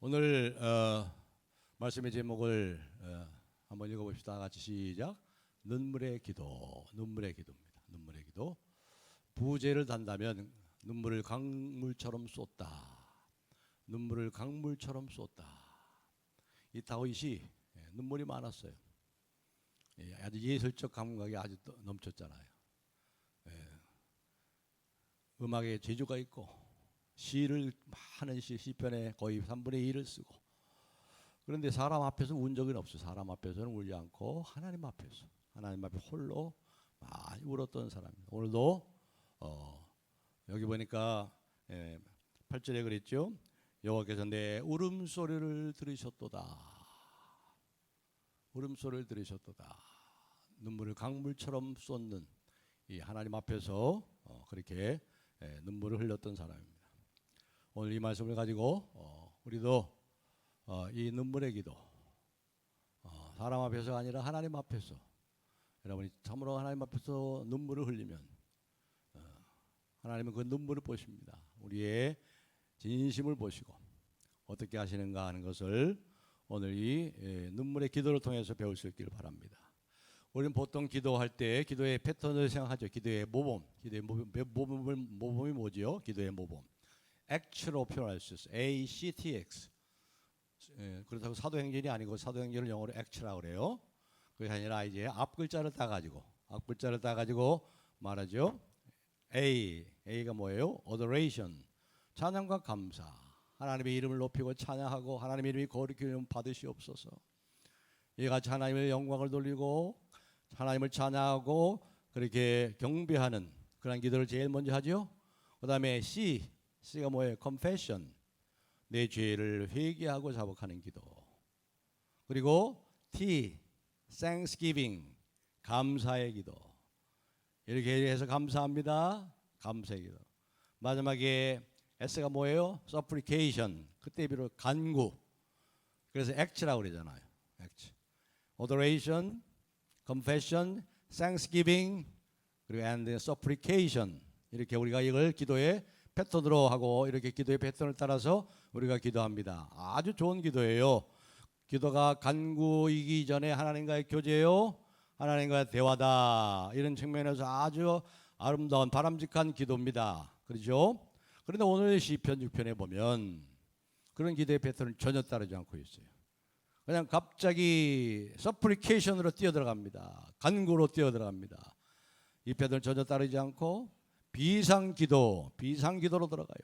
오늘 말씀의 제목을 한번 읽어봅시다. 같이 시작. 눈물의 기도, 눈물의 기도입니다. 눈물의 기도. 부제를 단다면 눈물을 강물처럼 쏟다. 눈물을 강물처럼 쏟다. 이 다윗이 눈물이 많았어요. 아주 예술적 감각이 아주 넘쳤잖아요. 음악에 재주가 있고 시를 많은 시편에 거의 3분의 1을 쓰고, 그런데 사람 앞에서 운 적은 없어요. 사람 앞에서는 울지 않고 하나님 앞에서, 하나님 앞에 홀로 많이 울었던 사람입니다. 오늘도 여기 보니까 8절에 그랬죠. 여호와께서 내 울음소리를 들으셨도다. 울음소리를 들으셨도다. 눈물을 강물처럼 쏟는 이 하나님 앞에서 그렇게 눈물을 흘렸던 사람입니다. 오늘 이 말씀을 가지고 우리도 이 눈물의 기도, 사람 앞에서가 아니라 하나님 앞에서, 여러분이 참으로 하나님 앞에서 눈물을 흘리면 하나님은 그 눈물을 보십니다. 우리의 진심을 보시고 어떻게 하시는가 하는 것을 오늘 이 눈물의 기도를 통해서 배울 수 있기를 바랍니다. 우리는 보통 기도할 때 기도의 패턴을 생각하죠. 기도의 모범. 기도의 모범이 뭐지요? 기도의 모범. Act로 표현할 수 있어요. ACTX. 그렇다고 사도행전이 아니고 사도행전을 영어로 Act라고 그래요. 그게 아니라 이제 앞 글자를 따가지고 말하죠. A가 뭐예요? Adoration. 찬양과 감사. 하나님의 이름을 높이고 찬양하고 하나님의 이름이 거룩히 받으시옵소서. 이같이 하나님의 영광을 돌리고 하나님을 찬양하고 그렇게 경배하는 그런 기도를 제일 먼저 하죠. 그 다음에 C가 뭐예요? Confession. 내 죄를 회개하고 자복하는 기도. 그리고 T, Thanksgiving. 감사의 기도. 이렇게 해서 감사합니다. 감사의 기도. 마지막에 S가 뭐예요? Supplication. 그때 비로 간구. 그래서 Act라고 그러잖아요. Act. Adoration, Confession, Thanksgiving, 그리고 and Supplication. 이렇게 우리가 이걸 기도의 패턴으로 하고 이렇게 기도의 패턴을 따라서 우리가 기도합니다. 아주 좋은 기도예요. 기도가 간구이기 전에 하나님과의 교제요, 하나님과의 대화다. 이런 측면에서 아주 아름다운 바람직한 기도입니다. 그렇죠? 그런데 오늘 시편 6편에 보면 그런 기도의 패턴을 전혀 따르지 않고 있어요. 그냥 갑자기 서플리케이션으로 뛰어들어갑니다. 간구로 뛰어들어갑니다. 이 패턴을 전혀 따르지 않고 비상기도로 들어가요.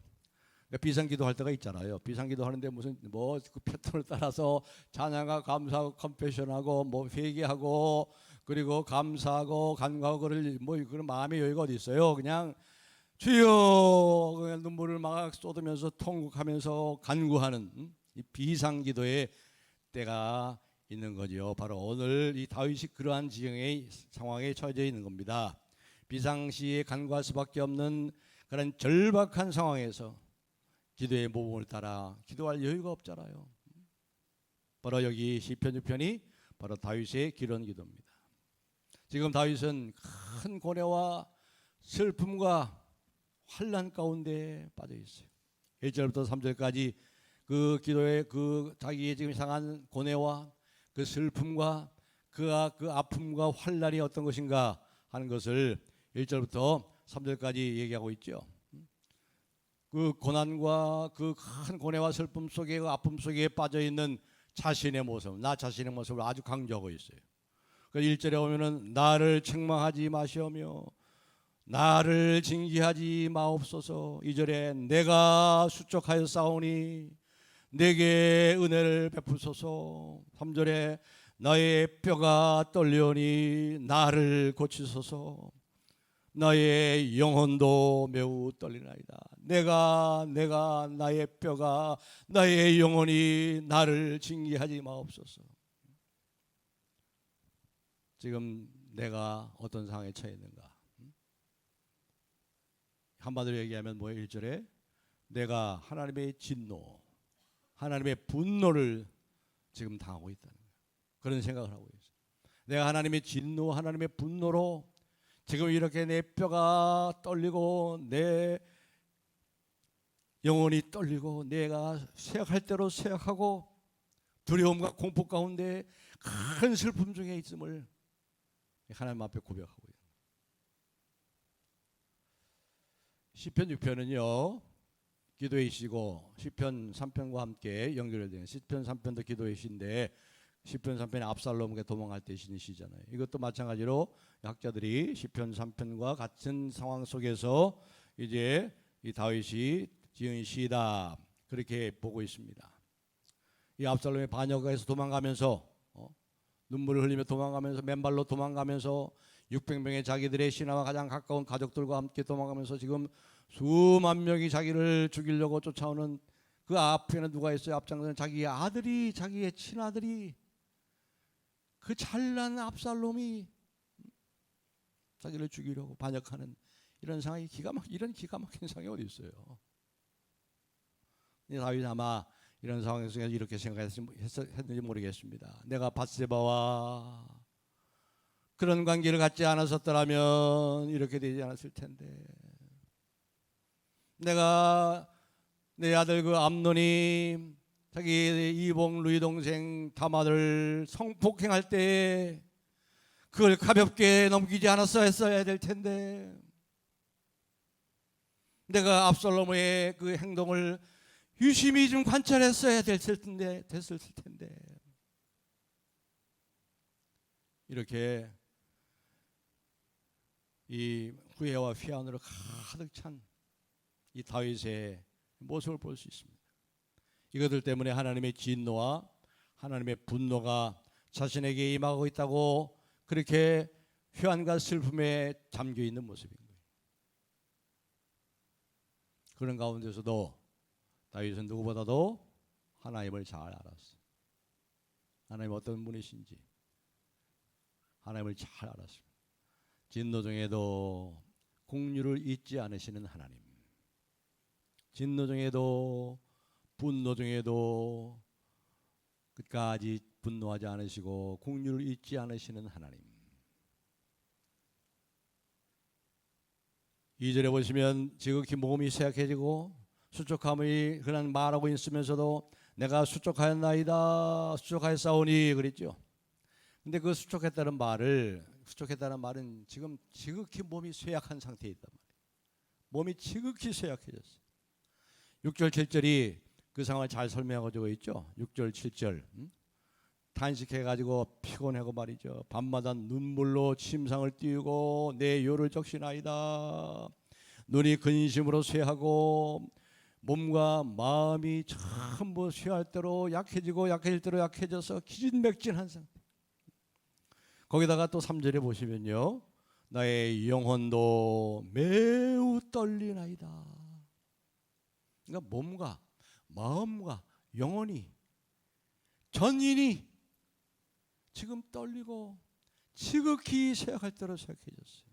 그러니까 비상기도 할 때가 있잖아요. 비상기도 하는데 무슨 그 패턴을 따라서 찬양과 감사하고 컴패션하고 회개하고 그리고 감사하고 간구하고 그런 마음의 여유가 어디 있어요? 그냥 주여 그냥 눈물을 막 쏟으면서 통곡하면서 간구하는 이 비상기도의 때가 있는 거죠. 바로 오늘 이 다윗이 그러한 지경의 상황에 처해져 있는 겁니다. 비상시에 간구할 수밖에 없는 그런 절박한 상황에서 기도의 모범을 따라 기도할 여유가 없잖아요. 바로 여기 시편 6편이 바로 다윗의 기도는 기도입니다. 지금 다윗은 큰 고뇌와 슬픔과 환난 가운데 빠져 있어요. 1절부터 3절까지 그 기도의 그 자기의 지금 상한 고뇌와 그 슬픔과 그 아픔과 환난이 어떤 것인가 하는 것을 1절부터 3절까지 얘기하고 있죠. 그 고난과 그 큰 고뇌와 슬픔 속에 그 아픔 속에 빠져 있는 자신의 모습, 나 자신의 모습을 아주 강조하고 있어요. 그 1절에 보면은 나를 책망하지 마시오며 나를 징계하지 마옵소서. 2절에 내가 수척하여 싸우니 내게 은혜를 베푸소서. 3절에 나의 뼈가 떨려오니 나를 고치소서. 나의 영혼도 매우 떨리나이다. 내가 나의 뼈가 나의 영혼이 나를 징계하지 마옵소서. 지금 내가 어떤 상황에 처해 있는가? 한마디로 얘기하면 뭐예요? 1절에 내가 하나님의 진노, 하나님의 분노를 지금 당하고 있다는 거예요. 그런 생각을 하고 있어요. 내가 하나님의 진노, 하나님의 분노로 지금 이렇게 내 뼈가 떨리고 내 영혼이 떨리고 내가 쇠약할 대로 쇠약하고 두려움과 공포 가운데 큰 슬픔 중에 있음을 하나님 앞에 고백하고 있어요. 시편 6편은요 기도의 시고 시편 3편과 함께 연결된 시편 3편도 기도의 시인데 시편 3편이 압살롬에게 도망갈 때 시는 시잖아요. 이것도 마찬가지로 학자들이 시편 3편과 같은 상황 속에서 이제 이 다윗이 지은 시다 그렇게 보고 있습니다. 이 압살롬의 반역에서 도망가면서 눈물을 흘리며 도망가면서 맨발로 도망가면서 600명의 자기들의 신하와 가장 가까운 가족들과 함께 도망가면서 지금 수만 명이 자기를 죽이려고 쫓아오는 그 앞에는 누가 있어요? 앞장서는 자기의 아들이, 자기의 친아들이, 그 잘난 압살롬이 자기를 죽이려고 반역하는 이런 상황이 이런 기가 막힌 상황이 어디 있어요? 다윗이 아마 이런 상황 속에서 이렇게 생각했는지 모르겠습니다. 내가 밧세바와 그런 관계를 갖지 않았었더라면 이렇게 되지 않았을 텐데, 내가 내 아들 그 암논이 자기 이복 루이 동생 다마를 성폭행할 때 그걸 가볍게 넘기지 않았어야 했어야 될 텐데, 내가 압살롬의 그 행동을 유심히 좀 관찰했어야 됐을 텐데 이렇게 이 후회와 회한으로 가득 찬 이 다윗의 모습을 볼 수 있습니다. 이것들 때문에 하나님의 진노와 하나님의 분노가 자신에게 임하고 있다고 그렇게 회한과 슬픔에 잠겨 있는 모습인 거예요. 그런 가운데서도 다윗은 누구보다도 하나님을 잘 알았어요. 하나님 어떤 분이신지 하나님을 잘 알았습니다. 진노 중에도 공유를 잊지 않으시는 하나님, 진노 중에도 분노 중에도 끝까지 분노하지 않으시고 공유를 잊지 않으시는 하나님. 2절에 보시면 지극히 몸이 쇠약해지고 수족함이 그냥 말하고 있으면서도 내가 수족하였나이다 수족하였사오니 그랬죠. 근데 그 수족했다는 말은 지금 지극히 몸이 쇠약한 상태에 있단 말이에요. 몸이 지극히 쇠약해졌어요. 6절 7절이 그 상황을 잘 설명하고 주고 있죠. 6절 7절 탄식해가지고 피곤하고 말이죠. 밤마다 눈물로 침상을 띄우고 내 요를 적시나이다. 눈이 근심으로 쇠하고 몸과 마음이 전부 쇠할 대로 약해지고 약해질 대로 약해져서 기진맥진한 상태. 거기다가 또 3절에 보시면요, 나의 영혼도 매우 떨리나이다. 그러니까 몸과 마음과 영혼이 전인이 지금 떨리고 지극히 쇠약할 대로 쇠약해졌어요.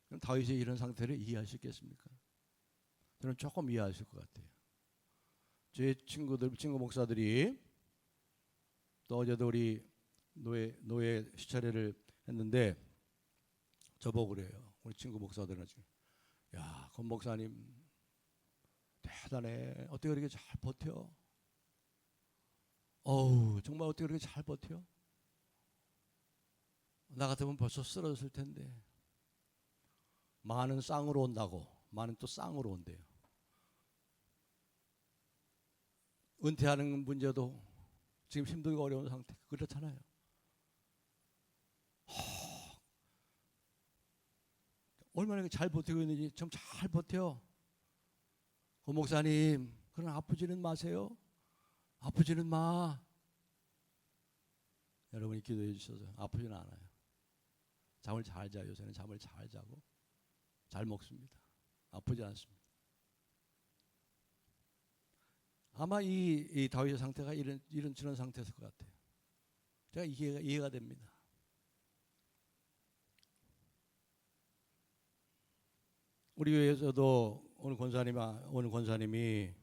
그럼 다윗이 이런 상태를 이해할 수 있겠습니까? 저는 조금 이해하실 것 같아요. 제 친구 목사들이 또 어제도 우리 노예 시차례를 했는데 저보고 그래요. 우리 친구 목사들은 지금 야, 권 목사님 대단해. 어떻게 그렇게 잘 버텨? 어우, 정말 어떻게 그렇게 잘 버텨? 나 같으면 벌써 쓰러졌을 텐데. 많은 쌍으로 온다고. 많은 또 쌍으로 온대요. 은퇴하는 문제도 지금 힘들고 어려운 상태. 그렇잖아요. 얼마나 잘 버티고 있는지 좀 잘 버텨. 목사님, 그러나 아프지는 마세요. 아프지는 마. 여러분이 기도해 주셔서 아프지는 않아요. 잠을 잘 자요. 요새는 잠을 잘 자고 잘 먹습니다. 아프지 않습니다. 아마 이 다윗의 상태가 이런 저런 상태였을 것 같아요. 제가 이해가 됩니다. 우리 교회에서도 오늘 권사님이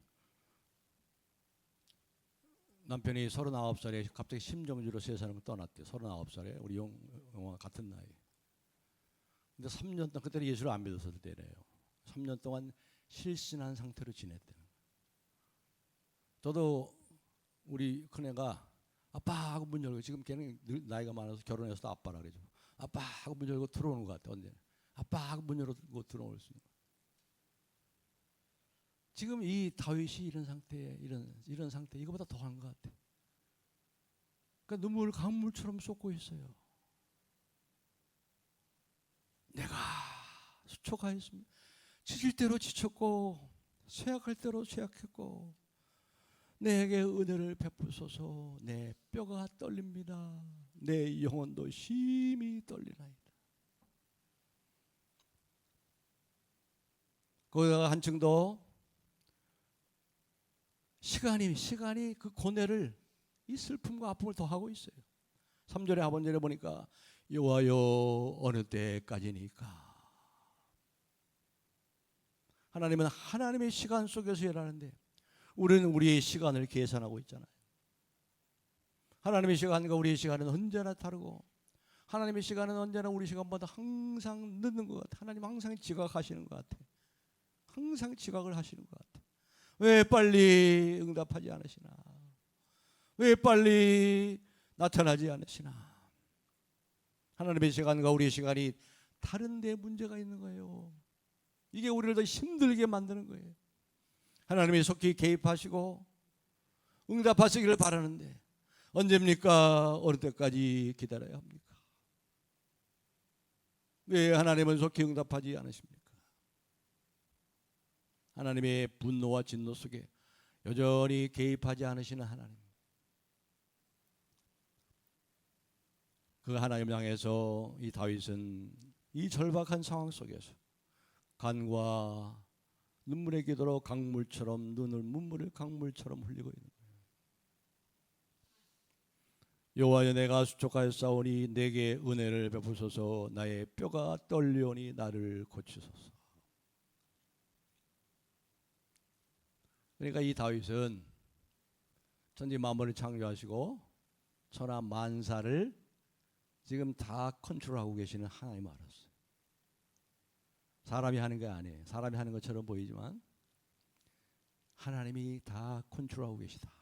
남편이 39살에 갑자기 심정지로 세상을 떠났대요. 39살에 우리 영화 같은 나이. 근데 3년 동안 그때는 예수를 안 믿었을 때래요. 3년 동안 실신한 상태로 지냈대요. 저도 우리 큰애가 아빠 하고 문 열고, 지금 걔는 나이가 많아서 결혼해서 아빠라 그러죠. 아빠 하고 문 열고 들어오는 것 같아. 언제 아빠 하고 문 열고 들어올 수 있는. 지금 이 다윗이 이런 상태, 이런 상태, 이거보다 더한 것 같아. 그러니까 눈물 강물처럼 쏟고 있어요. 내가 수초가했습니다. 지칠 대로 지쳤고 쇠약할 대로 쇠약했고, 내게 은혜를 베푸소서. 내 뼈가 떨립니다. 내 영혼도 심히 떨리나이다. 거기다가 한층 더 시간이 그 고뇌를, 이 슬픔과 아픔을 더하고 있어요. 3절에 하반절에 보니까 여호와여 어느 때까지니까. 하나님은 하나님의 시간 속에서 일하는데 우리는 우리의 시간을 계산하고 있잖아요. 하나님의 시간과 우리의 시간은 언제나 다르고, 하나님의 시간은 언제나 우리 시간보다 항상 늦는 것 같아. 하나님 항상 지각하시는 것 같아. 항상 지각을 하시는 것 같아. 왜 빨리 응답하지 않으시나? 왜 빨리 나타나지 않으시나? 하나님의 시간과 우리의 시간이 다른데 문제가 있는 거예요. 이게 우리를 더 힘들게 만드는 거예요. 하나님이 속히 개입하시고 응답하시기를 바라는데 언제입니까? 어느 때까지 기다려야 합니까? 왜 하나님은 속히 응답하지 않으십니까? 하나님의 분노와 진노 속에 여전히 개입하지 않으시는 하나님, 그 하나님 향해서 이 다윗은 이 절박한 상황 속에서 간과 눈물의 기도로 강물처럼 눈물을 강물처럼 흘리고 있는 거예요. 여호와여 내가 수족하였사오니 내게 은혜를 베푸소서. 나의 뼈가 떨리오니 나를 고치소서. 그러니까 이 다윗은 천지 만물을 창조하시고 천하 만사를 지금 다 컨트롤하고 계시는 하나님을 알았어요. 사람이 하는 게 아니에요. 사람이 하는 것처럼 보이지만 하나님이 다 컨트롤하고 계시다.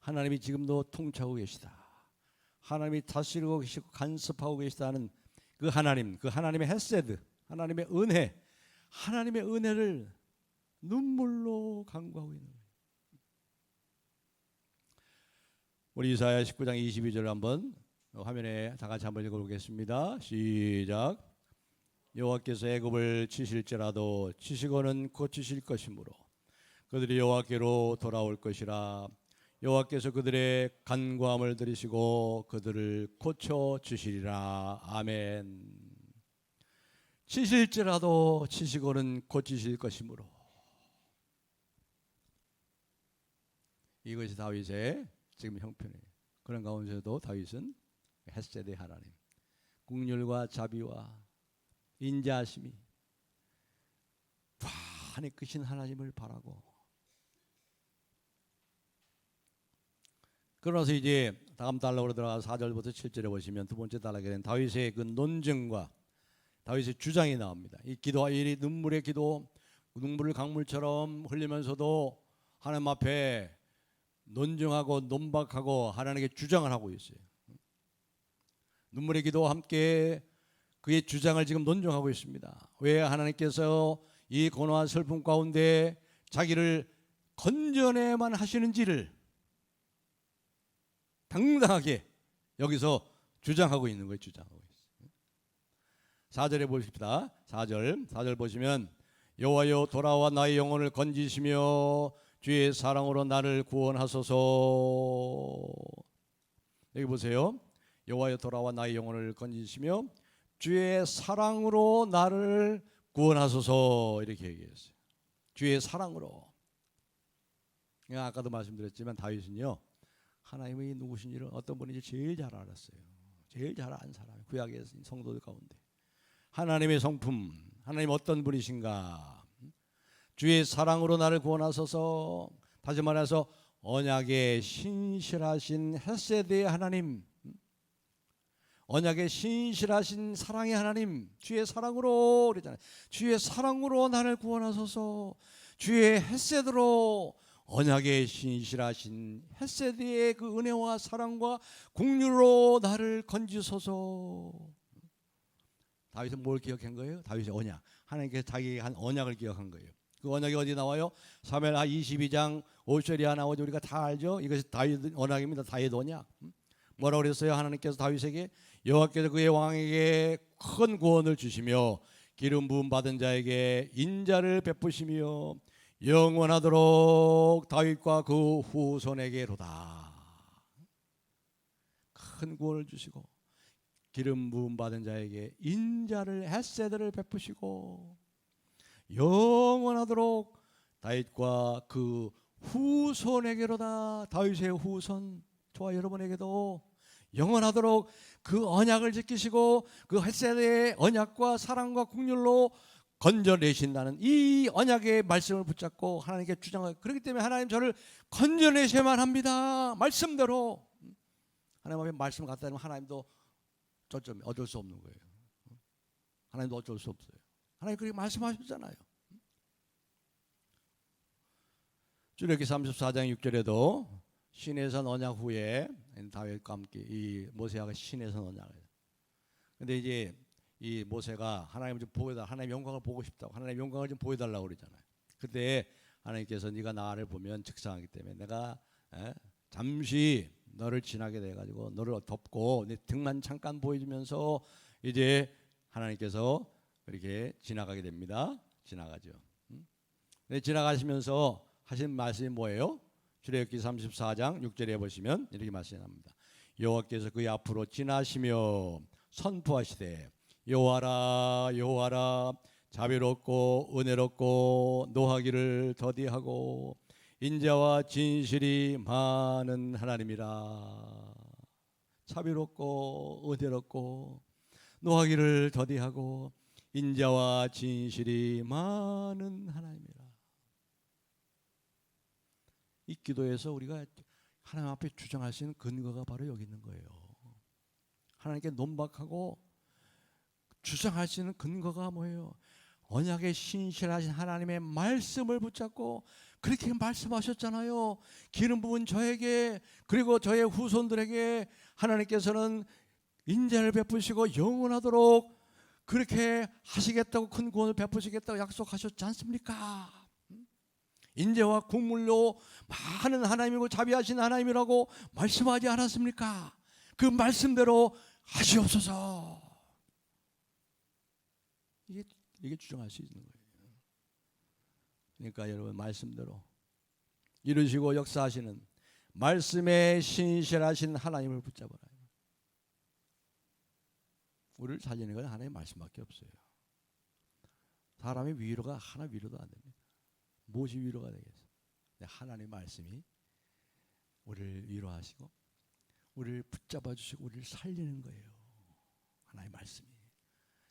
하나님이 지금도 통치하고 계시다. 하나님이 다스리고 계시고 간섭하고 계시다는 그 하나님, 그 하나님의 헤세드, 하나님의 은혜, 하나님의 은혜를 눈물로 간구하고 있는 거예요. 우리 이사야 19장 22절 한번 화면에 다 같이 한번 읽어보겠습니다. 시작. 여호와께서 애굽을 치실지라도 치시고는 고치실 것이므로 그들이 여호와께로 돌아올 것이라. 여호와께서 그들의 간구함을 들으시고 그들을 고쳐 주시리라. 아멘. 치실지라도 치시고는 고치실 것이므로. 이것이 다윗의 지금 형편이에요. 그런 가운데서도 다윗은 헤세드의 하나님, 긍휼과 자비와 인자하심이 무한히 크신 하나님을 바라고, 그러나서 이제 다음 단락으로 들어가서 4절부터 7절에 보시면 두 번째 단락에 된 다윗의 그 논증과 다윗의 주장이 나옵니다. 이 기도와 이 눈물의 기도, 눈물을 강물처럼 흘리면서도 하나님 앞에 논증하고 논박하고 하나님께 주장을 하고 있어요. 눈물의 기도와 함께 그의 주장을 지금 논증하고 있습니다. 왜 하나님께서 이 고난과 슬픔 가운데 자기를 건져내만 하시는지를 당당하게 여기서 주장하고 있는 거예요. 주장하고 있어요. 4절에 보십시다. 4절 보시면 여호와여 돌아와 나의 영혼을 건지시며 주의 사랑으로 나를 구원하소서. 여기 보세요. 여호와여 돌아와 나의 영혼을 건지시며 주의 사랑으로 나를 구원하소서. 이렇게 얘기했어요. 주의 사랑으로. 아까도 말씀드렸지만 다윗은요, 하나님이 누구신지를 어떤 분인지 제일 잘 알았어요. 제일 잘 아는 사람, 구약의 성도들 가운데 하나님의 성품, 하나님 어떤 분이신가, 주의 사랑으로 나를 구원하소서. 다시 말해서 언약의 신실하신 헤세드의 하나님, 언약의 신실하신 사랑의 하나님, 주의 사랑으로 그랬잖아요. 주의 사랑으로 나를 구원하소서. 주의 헷세드로 언약의 신실하신 헷세드의 그 은혜와 사랑과 긍휼로 나를 건지소서. 다윗은 뭘 기억한 거예요? 다윗의 언약. 하나님께서 자기에게 한 언약을 기억한 거예요. 그 언약이 어디 나와요? 사무엘 22장 5절이 나오죠. 우리가 다 알죠. 이것이 다윗 언약입니다. 다윗 언약. 뭐라고 그랬어요? 하나님께서 다윗에게 여호와께서 그의 왕에게 큰 구원을 주시며 기름 부음 받은 자에게 인자를 베푸시며 영원하도록 다윗과 그 후손에게로다. 큰 구원을 주시고 기름 부음 받은 자에게 인자를 헷세드를 베푸시고 영원하도록 다윗과 그 후손에게로다. 다윗의 후손, 저와 여러분에게도 영원하도록 그 언약을 지키시고 그 헷세드의 언약과 사랑과 긍휼로 건져내신다는 이 언약의 말씀을 붙잡고 하나님께 주장하고, 그렇기 때문에 하나님 저를 건져내셔야만 합니다. 말씀대로. 하나님 앞에 말씀을 갖다 대면 하나님도 어쩔 수 없는 거예요. 하나님도 어쩔 수 없어요. 하나님 그렇게 말씀하셨잖아요. 출애굽기 34장 6절에도 시내산 언약 후에 다윗과 함께 이 모세가 시내산 언약을. 근데 이제 이 모세가 하나님을 좀 보여달라, 하나님 영광을 보고 싶다고, 하나님 영광을 좀 보여달라고 그러잖아요. 그때 하나님께서 네가 나를 보면 즉사하기 때문에 내가 잠시 너를 지나게 돼가지고 너를 덮고 네 등만 잠깐 보여주면서 이제 하나님께서 이렇게 지나가게 됩니다. 지나가죠. 근데 지나가시면서 하신 말씀이 뭐예요? 출애굽기 34장 6절에 보시면 이렇게 말씀이 납니다. 여호와께서 그의 앞으로 지나시며 선포하시되 여호와라 여호와라 자비롭고 은혜롭고 노하기를 더디하고 인자와 진실이 많은 하나님이라. 자비롭고 은혜롭고 노하기를 더디하고 인자와 진실이 많은 하나님이라. 이 기도에서 우리가 하나님 앞에 주장할 수 있는 근거가 바로 여기 있는 거예요. 하나님께 논박하고 주장할 수 있는 근거가 뭐예요? 언약의 신실하신 하나님의 말씀을 붙잡고 그렇게 말씀하셨잖아요. 기름 부은 저에게 그리고 저의 후손들에게 하나님께서는 인자를 베푸시고 영원하도록 그렇게 하시겠다고, 큰 구원을 베푸시겠다고 약속하셨지 않습니까? 인자와 국물로 많은 하나님이고 자비하신 하나님이라고 말씀하지 않았습니까? 그 말씀대로 하시옵소서. 이게 주장할 수 있는 거예요. 그러니까 여러분, 말씀대로 이루시고 역사하시는 말씀에 신실하신 하나님을 붙잡아라. 우리를 살리는 건 하나님의 말씀밖에 없어요. 사람의 위로가 하나 위로도 안 됩니다. 무엇이 위로가 되겠어요? 하나님의 말씀이 우리를 위로하시고 우리를 붙잡아 주시고 우리를 살리는 거예요. 하나님의 말씀이.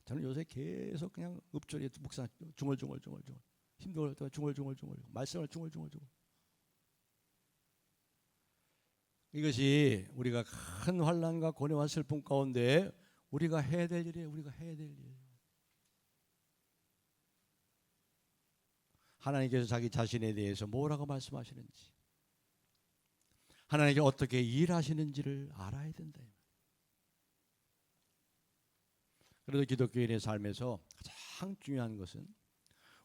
저는 요새 계속 그냥 읍조리에 묵상 중얼중얼 힘들어 중얼중얼 말씀을 중얼중얼. 이것이 우리가 큰 환난과 고뇌와 슬픔 가운데 우리가 해야 될 일이에요. 우리가 해야 될 일. 하나님께서 자기 자신에 대해서 뭐라고 말씀하시는지, 하나님께 어떻게 일하시는지를 알아야 된다. 그래도 기독교인의 삶에서 가장 중요한 것은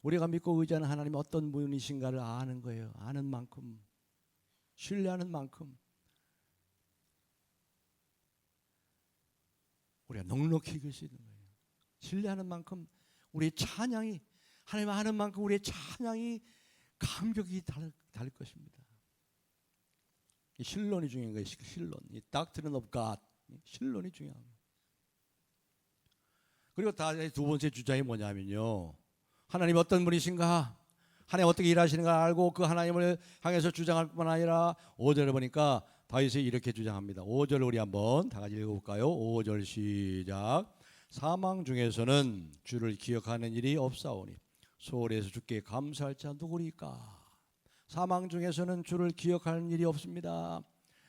우리가 믿고 의지하는 하나님이 어떤 분이신가를 아는 거예요. 아는 만큼, 신뢰하는 만큼 우리가 넉넉히 이길 수 있는 거예요. 신뢰하는 만큼 우리의 찬양이, 하나님 아는 만큼 우리의 찬양이 감격이 다를 것입니다. 이 신론이 중요한 거예요. 신론, 이 Doctrine of God, 신론이 중요합니다. 그리고 두 번째 주장이 뭐냐면요, 하나님 어떤 분이신가, 하나님 어떻게 일하시는가 알고 그 하나님을 향해서 주장할 뿐 아니라 5절을 보니까 다윗이 이렇게 주장합니다. 5절을 우리 한번 다 같이 읽어볼까요? 5절 시작. 사망 중에서는 주를 기억하는 일이 없사오니 소홀해서 주께 감사할 자 누구리까? 사망 중에서는 주를 기억하는 일이 없습니다.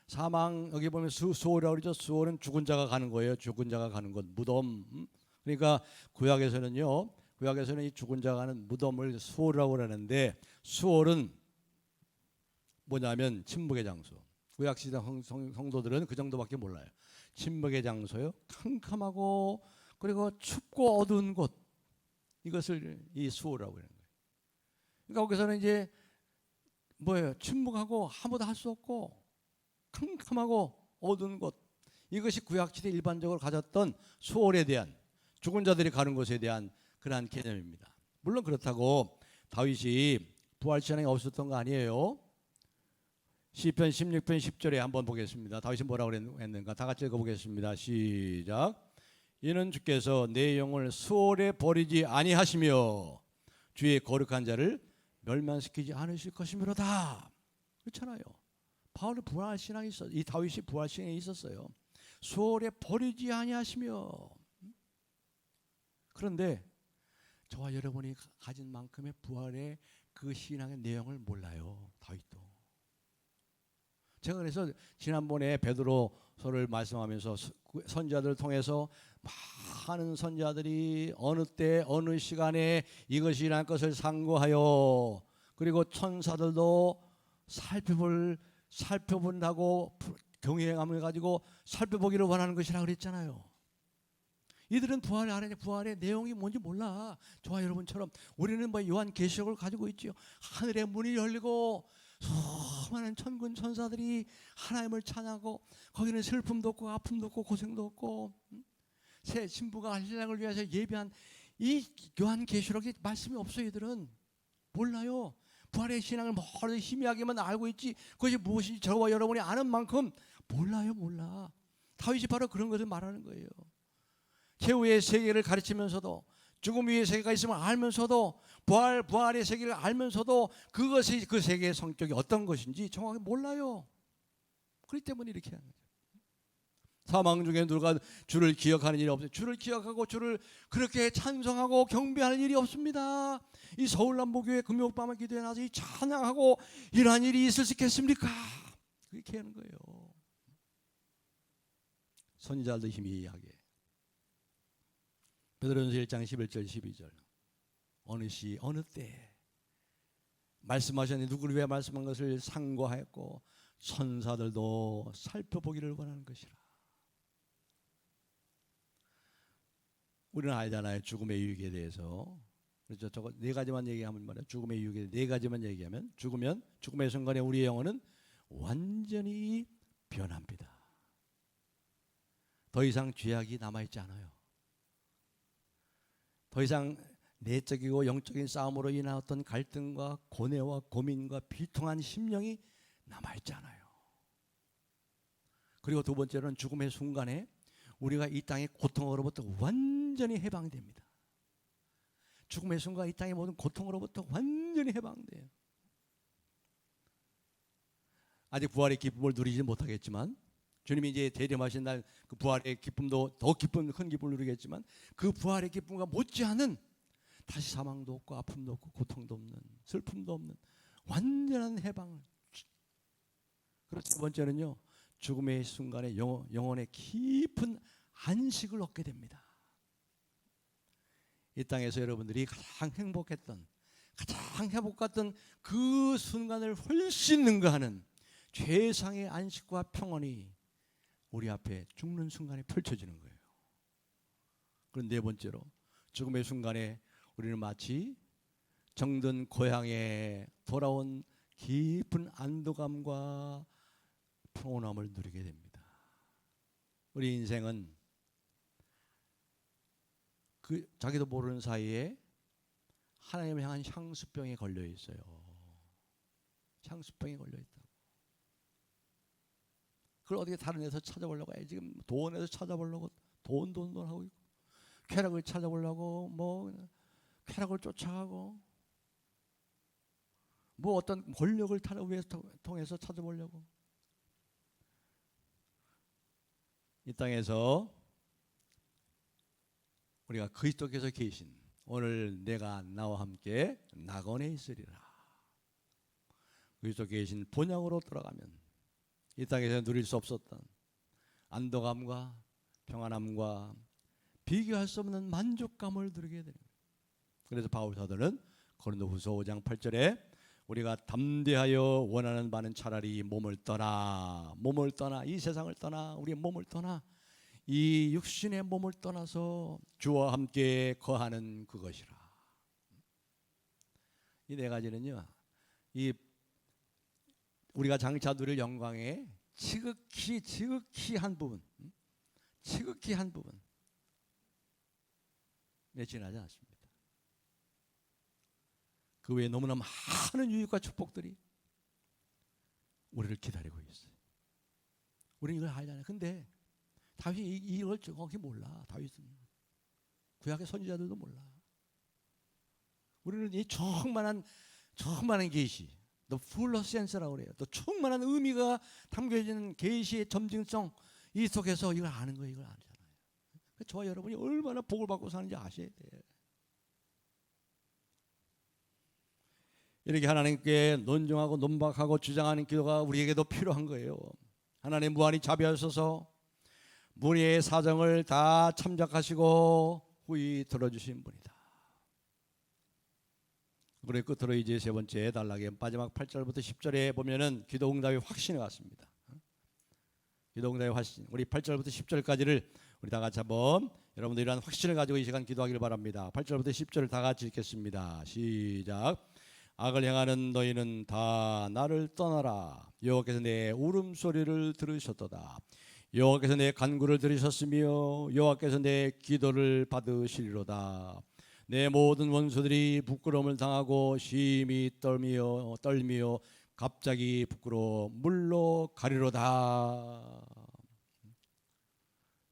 사망, 여기 보면 수월이라고 그러죠. 수월은 죽은 자가 가는 거예요. 죽은 자가 가는 곳, 무덤. 그러니까 구약에서는 이 죽은 자가 가는 무덤을 수월이라고 그러는데, 수월은 뭐냐면 침묵의 장소. 구약 시대 성도들은 그 정도밖에 몰라요. 침묵의 장소요. 캄캄하고 그리고 춥고 어두운 곳. 이것을 이 수월이라고 하는 거예요. 그러니까 거기서는 이제 뭐예요? 침묵하고 아무도 할 수 없고 캄캄하고 어두운 곳. 이것이 구약 시대 일반적으로 가졌던 수월에 대한, 죽은 자들이 가는 곳에 대한 그러한 개념입니다. 물론 그렇다고 다윗이 부활 신앙이 없었던 거 아니에요. 시편 16편 10절에 한번 보겠습니다. 다윗이 뭐라고 했는가? 다 같이 읽어보겠습니다. 시작. 이는 주께서 내 영을 수월에 버리지 아니하시며 주의 거룩한 자를 멸망시키지 않으실 것이므로다. 그렇잖아요. 바울은 부활 신앙이 있었어요. 이 다윗이 부활 신앙이 있었어요. 수월에 버리지 아니하시며. 그런데 저와 여러분이 가진 만큼의 부활의 그 신앙의 내용을 몰라요. 다윗도. 제가 그래서 지난번에 베드로서를 말씀하면서 선지자들을 통해서 많은 선지자들이 어느 때 어느 시간에 이것이 일어날 것을 상고하여, 그리고 천사들도 살펴본다고 경외함을 가지고 살펴보기를 원하는 것이라 그랬잖아요. 이들은 부활의 내용이 뭔지 몰라. 저와 여러분처럼 우리는 뭐 요한계시록을 가지고 있지요. 하늘의 문이 열리고 수많은 천군 천사들이 하나님을 찬양하고, 거기는 슬픔도 없고 아픔도 없고 고생도 없고, 새 신부가 신랑을 위해서 예비한 이 요한계시록에 말씀이 없어요. 이들은 몰라요. 부활의 신앙을 멀리 희미하게만 알고 있지, 그것이 무엇인지 저와 여러분이 아는 만큼 몰라. 다윗이 바로 그런 것을 말하는 거예요. 최후의 세계를 가르치면서도, 죽음 위의 세계가 있음을 알면서도, 부활의 세계를 알면서도 그것이 그 세계의 성격이 어떤 것인지 정확히 몰라요. 그렇기 때문에 이렇게 하는 거죠. 사망 중에 누가 주를 기억하는 일이 없어요. 주를 기억하고 주를 그렇게 찬송하고 경배하는 일이 없습니다. 이 서울남부교회 금요밤에 기도에 나서 이 찬양하고 이러한 일이 있을 수 있겠습니까? 그렇게 하는 거예요. 선지자들도 희미하게. 베드로전서 1장 11절 12절. 어느 시 어느 때 말씀하셨는데 누구를 위해 말씀한 것을 상고하였고 천사들도 살펴보기를 원하는 것이라. 우리는 알잖아요. 죽음의 유익에 대해서. 그렇죠. 저거 네 가지만 얘기하면 말이야. 죽음의 유익에 네 가지만 얘기하면, 죽음의 순간에 우리의 영혼은 완전히 변합니다. 더 이상 죄악이 남아있지 않아요. 더 이상 내적이고 영적인 싸움으로 인한 어떤 갈등과 고뇌와 고민과 비통한 심령이 남아있지 않아요. 그리고 두 번째로는 죽음의 순간에 우리가 이 땅의 고통으로부터 완전히 해방됩니다. 죽음의 순간 이 땅의 모든 고통으로부터 완전히 해방돼요. 아직 부활의 기쁨을 누리지 못하겠지만, 주님이 이제 대림하신 날 그 부활의 기쁨도 더 기쁜 큰 기쁨을 누리겠지만, 그 부활의 기쁨과 못지않은 다시 사망도 없고 아픔도 없고 고통도 없는, 슬픔도 없는 완전한 해방을. 그리고 세 번째는요, 죽음의 순간에 영혼의 깊은 안식을 얻게 됩니다. 이 땅에서 여러분들이 가장 행복했던, 가장 회복했던 그 순간을 훨씬 능가하는 최상의 안식과 평온이 우리 앞에 죽는 순간에 펼쳐지는 거예요. 그리고 네 번째로, 죽음의 순간에 우리는 마치 정든 고향에 돌아온 깊은 안도감과 평온함을 누리게 됩니다. 우리 인생은 그 자기도 모르는 사이에 하나님을 향한 향수병에 걸려 있어요. 향수병에 걸려 있다고. 그걸 어떻게 다른 데서 찾아보려고 해. 지금 돈에서 찾아보려고 돈 하고 있고, 쾌락을 찾아보려고 뭐 쾌락을 쫓아가고, 뭐 어떤 권력을 통해서 찾아보려고. 이 땅에서 우리가 그리스도께서 계신, 오늘 내가 나와 함께 낙원에 있으리라. 그리스도 계신 본향으로 돌아가면 이 땅에서 누릴 수 없었던 안도감과 평안함과 비교할 수 없는 만족감을 누리게 되는 거예요. 그래서 바울 사도는 고린도후서 5장 8절에 우리가 담대하여 원하는 바는 차라리 몸을 떠나 이 세상을 떠나 우리의 몸을 떠나 이 육신의 몸을 떠나서 주와 함께 거하는 그것이라. 이 네 가지는요, 이 우리가 장차 누릴 영광의 지극히 한 부분, 지나지 않습니다. 그 외에 너무나 많은 유익과 축복들이 우리를 기다리고 있어요. 우리는 이걸 알잖아요. 근데 다윗이 이걸 정확히 몰라. 다윗은 구약의 선지자들도 몰라. 우리는 이 충만한 계시, 또 full of sense라고 그래요. 또 충만한 의미가 담겨있는 계시의 점증성 이 속에서 이걸 아는 거예요. 이걸 알잖아요. 저와 여러분이 얼마나 복을 받고 사는지 아셔야 돼요. 이렇게 하나님께 논증하고 논박하고 주장하는 기도가 우리에게도 필요한 거예요. 하나님 무한히 자비하셔서 무리의 사정을 다 참작하시고 후히 들어주신 분이다. 그래 끝으로 이제 세 번째 단락의 마지막 8절부터 10절에 보면은 기도 응답의 확신이 왔습니다. 기도 응답의 확신. 우리 8절부터 10절까지를 우리 다 같이 한번 여러분들 이러한 확신을 가지고 이 시간 기도하기를 바랍니다. 8절부터 10절을 다 같이 읽겠습니다. 시작. 악을 행하는 너희는 다 나를 떠나라. 여호와께서 내 울음소리를 들으셨도다. 여호와께서 내 간구를 들으셨으며 여호와께서 내 기도를 받으시리로다. 내 모든 원수들이 부끄러움을 당하고 심히 떨미어 갑자기 부끄러워 물로 가리로다.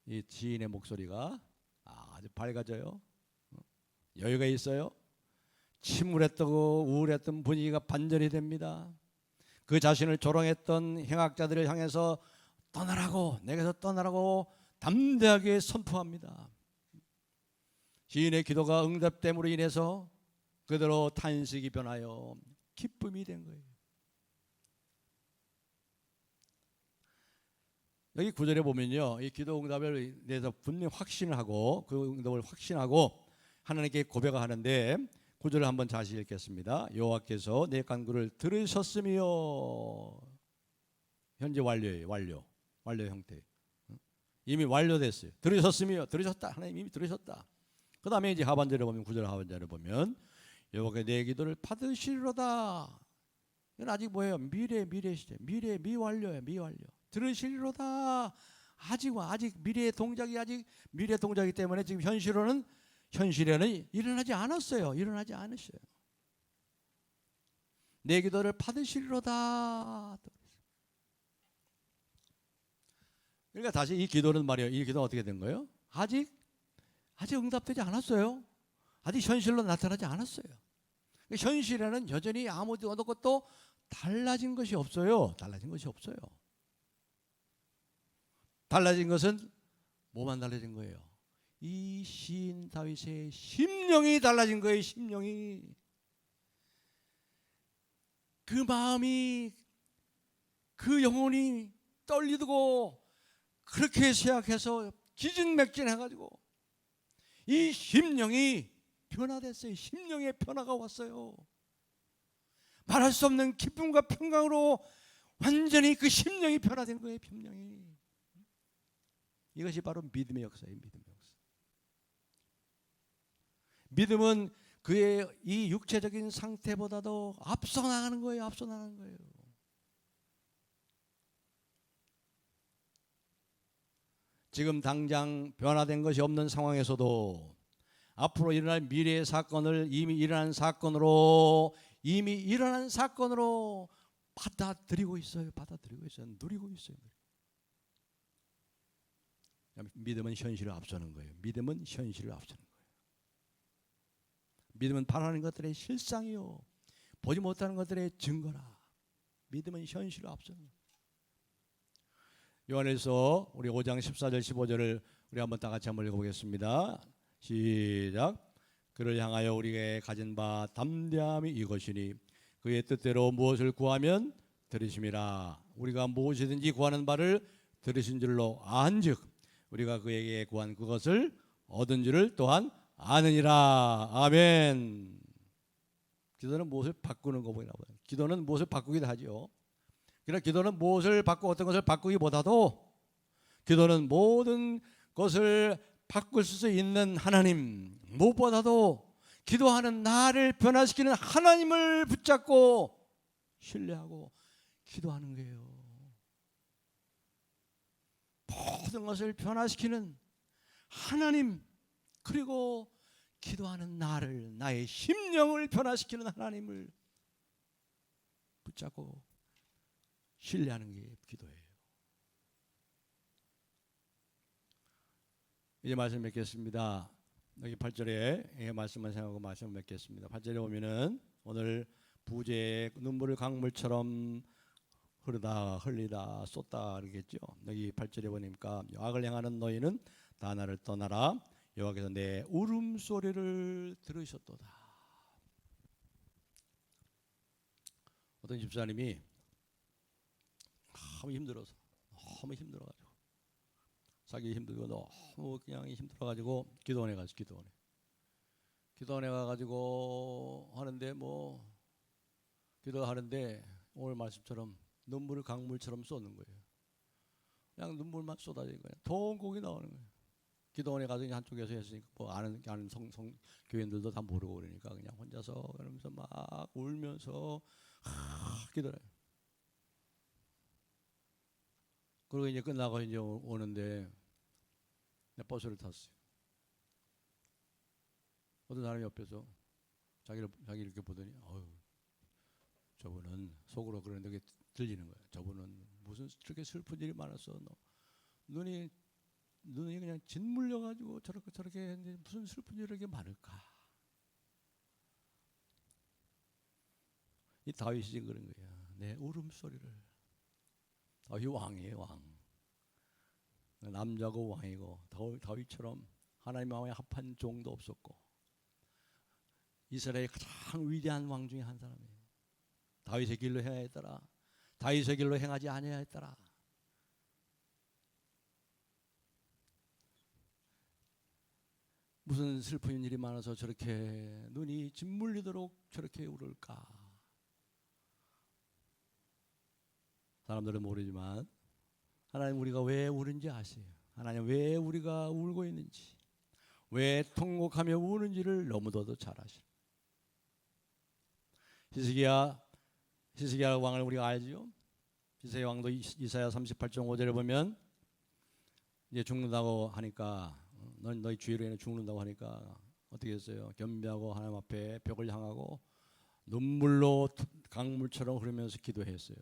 이 지인의 목소리가 아주 밝아져요. 여유가 있어요. 침울했고 우울했던 분위기가 반전이 됩니다. 그 자신을 조롱했던 행악자들을 향해서 떠나라고, 내게서 떠나라고 담대하게 선포합니다. 지인의 기도가 응답됨으로 인해서 그대로 탄식이 변하여 기쁨이 된 거예요. 여기 9절에 보면요, 이 기도 응답에 대해서 분명히 확신을 하고 그 응답을 확신하고 하나님께 고백하는데 9절을 한번 다시 읽겠습니다. 여호와께서 내 간구를 들으셨으며, 현재 완료예요. 완료 형태. 이미 완료됐어요. 들으셨다. 하나님 이미 들으셨다. 그 다음에 이제 하반절에 보면 9절 하반절에 보면 여호와께 내 기도를 받으시리로다. 이건 아직 뭐예요? 미래 시제. 미완료예요. 미완료. 들으시리로다. 아직 미래의 동작이기 때문에 지금 현실에는 일어나지 않았어요. 내 기도를 받으시리로다. 그러니까 다시 이 기도는 말이에요. 이 기도는 어떻게 된 거예요? 아직 응답되지 않았어요. 아직 현실로 나타나지 않았어요. 현실에는 여전히 아무 것도 달라진 것이 없어요. 달라진 것은 뭐만 달라진 거예요? 이 시인 다윗의 심령이 달라진 거예요. 심령이. 그 마음이, 그 영혼이 떨리고 그렇게 생각해서 기진맥진해가지고 이 심령이 변화됐어요. 심령의 변화가 왔어요. 말할 수 없는 기쁨과 평강으로 완전히 그 심령이 변화된 거예요. 심령이. 이것이 바로 믿음의 역사예요. 믿음은 그의 이 육체적인 상태보다도 앞서 나가는 거예요. 지금 당장 변화된 것이 없는 상황에서도 앞으로 일어날 미래의 사건을 이미 일어난 사건으로 받아들이고 있어요. 누리고 있어요. 믿음은 현실을 앞서는 거예요. 믿음은 바라는 것들의 실상이요, 보지 못하는 것들의 증거라. 믿음은 현실을 앞서는 거예요. 요한일서 우리 5장 14절 15절을 우리 한번 다 같이 한번 읽어보겠습니다. 시작. 그를 향하여 우리가 가진 바 담대함이 이것이니 그의 뜻대로 무엇을 구하면 들으심이라. 우리가 무엇이든지 구하는 바를 들으신 줄로 안즉 우리가 그에게 구한 그것을 얻은 줄을 또한 아느니라. 아멘. 기도는 무엇을 바꾸는 거보다 기도는 무엇을 바꾸기도 하죠. 그러나 기도는 무엇을 바꾸고 어떤 것을 바꾸기보다도 기도는 모든 것을 바꿀 수 있는 하나님, 무엇보다도 기도하는 나를 변화시키는 하나님을 붙잡고 신뢰하고 기도하는 거예요. 모든 것을 변화시키는 하나님, 그리고 기도하는 나를, 나의 심령을 변화시키는 하나님을 붙잡고 신뢰하는 게 기도예요. 이제 말씀 맺겠습니다. 여기 8절에 말씀만 생각하고 말씀을 맺겠습니다. 8절에 보면은 오늘 부재의 눈물을 강물처럼 흘리다 쏟다 그러겠죠. 여기 8절에 보니까 악을 행하는 너희는 다 나를 떠나라. 여호와께서 내 울음소리를 들으셨도다. 어떤 집사님이 너무 힘들어가지고 자기 힘들고 너무 그냥 힘들어가지고 기도원에 가서 기도원에 가가지고 하는데 기도하는데 오늘 말씀처럼 눈물을 강물처럼 쏟는 거예요. 그냥 눈물만 쏟아지는 거예요. 통곡이 나오는 거예요. 기도원에 가서 한쪽에서 했으니까 아는 교인들도 다 모르고 그러니까 그냥 혼자서 그러면서 막 울면서 기도해요. 그리고 이제 끝나고 이제 오는데 내 버스를 탔어요. 어떤 사람이 옆에서 자기 이렇게 보더니 저분은 속으로 그러는데 그게 들리는 거예요. 저분은 무슨 저렇게 슬픈 일이 많았어. 눈이 그냥 짓물려 가지고 저렇게 했는데 무슨 슬픈 일이 이렇게 많을까? 이 다윗이 지금 그런 거야. 내 울음소리를. 다윗이 왕이에요, 왕. 남자고 왕이고 다윗처럼 하나님 왕에 합한 종도 없었고 이스라엘의 가장 위대한 왕 중에 한 사람이에요. 다윗의 길로 행하야 했더라. 다윗의 길로 행하지 아니하야 했더라. 무슨 슬픈 일이 많아서 저렇게 눈이 짓물리도록 저렇게 울을까? 사람들은 모르지만 하나님 우리가 왜 우는지 아세요. 하나님 왜 우리가 울고 있는지, 왜 통곡하며 우는지를 너무도 잘 아시는. 히스기야 왕을 우리가 알죠. 히스기야 왕도 이사야 38장 5절에 보면 이제 죽는다고 하니까 너희 주의로 인해 죽는다고 하니까 어떻게 했어요? 겸비하고 하나님 앞에 벽을 향하고 눈물로 강물처럼 흐르면서 기도했어요.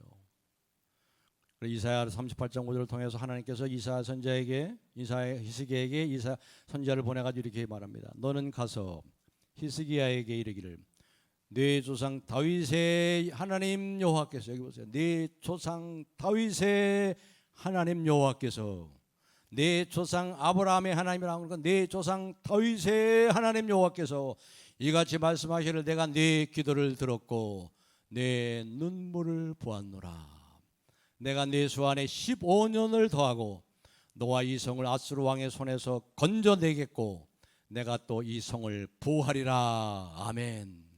이사야 38장 5절을 통해서 하나님께서 이사야 선지자에게 히스기야에게 이사야 선지자를 보내가지고 이렇게 말합니다. 너는 가서 히스기야에게 이르기를 네 조상 다윗의 하나님 여호와께서, 여기 보세요. 네 조상 다윗의 하나님 여호와께서, 네 조상 아브라함의 하나님이라고 하는 건 네 조상 다윗의 하나님 여호와께서 이같이 말씀하시기를 내가 네 기도를 들었고 내 눈물을 보았노라. 내가 네 수 안에 15년을 더하고 너와 이 성을 아수르 왕의 손에서 건져내겠고 내가 또 이 성을 보호하리라. 아멘.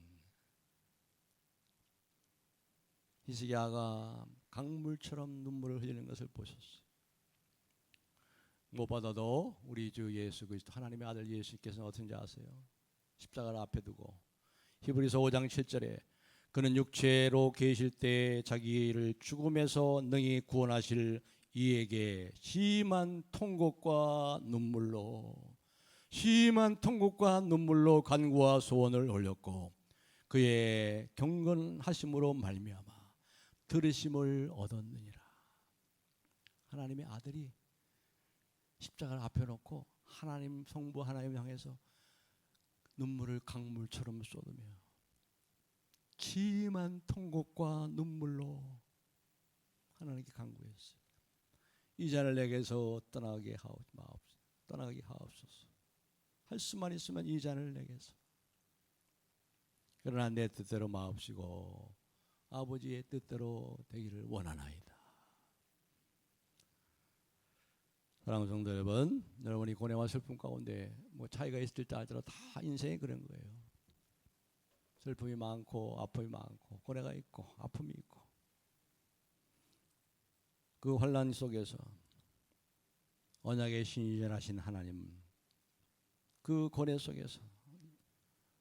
히스기야가 강물처럼 눈물을 흘리는 것을 보셨어요. 무엇보다도 우리 주 예수 그리스도 하나님의 아들 예수께서는 어떤지 아세요? 십자가를 앞에 두고 히브리서 5장 7절에 그는 육체로 계실 때 자기를 죽음에서 능히 구원하실 이에게 심한 통곡과 눈물로 간구와 소원을 올렸고 그의 경건하심으로 말미암아 들으심을 얻었느니라. 하나님의 아들이 십자가를 앞에 놓고 하나님 성부 하나님 향해서 눈물을 강물처럼 쏟으며 심한 통곡과 눈물로 하나님께 간구했어요. 이 잔을 내게서 떠나게 하옵소서. 할 수만 있으면 이 잔을 내게서. 그러나 내 뜻대로 마옵시고 아버지의 뜻대로 되기를 원하나이다. 사랑하는 성도 여러분, 여러분이 고뇌와 슬픔 가운데 뭐 차이가 있을 때 알더라도 다 인생이 그런 거예요. 슬픔이 많고 아픔이 많고 고뇌가 있고 아픔이 있고 그 환난 속에서 언약의 신실하신 하나님, 그 고뇌 속에서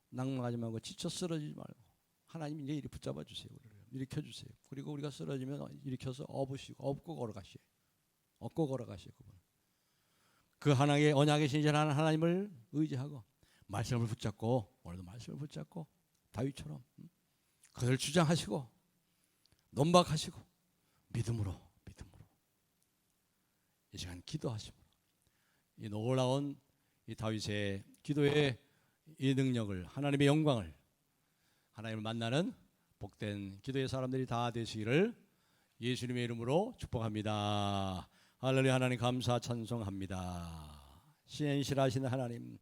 낭망하지 말고 지쳐 쓰러지지 말고 하나님 이제 이리 붙잡아 주세요. 일으켜 주세요. 그리고 우리가 쓰러지면 일으켜서 업으시고 업고 걸어가시고 업고 걸어가시고 그 하나님의 언약의 신실한 하나님을 의지하고 말씀을 붙잡고 오늘도 말씀을 붙잡고 다윗처럼 그를 주장하시고 논박하시고 믿음으로 이 시간 기도하시므로 이 놀라운 이 다윗의 기도의 이 능력을 하나님의 영광을 하나님을 만나는 복된 기도의 사람들이 다 되시기를 예수님의 이름으로 축복합니다. 할렐루야. 하나님 감사 찬송합니다. 신실하신 하나님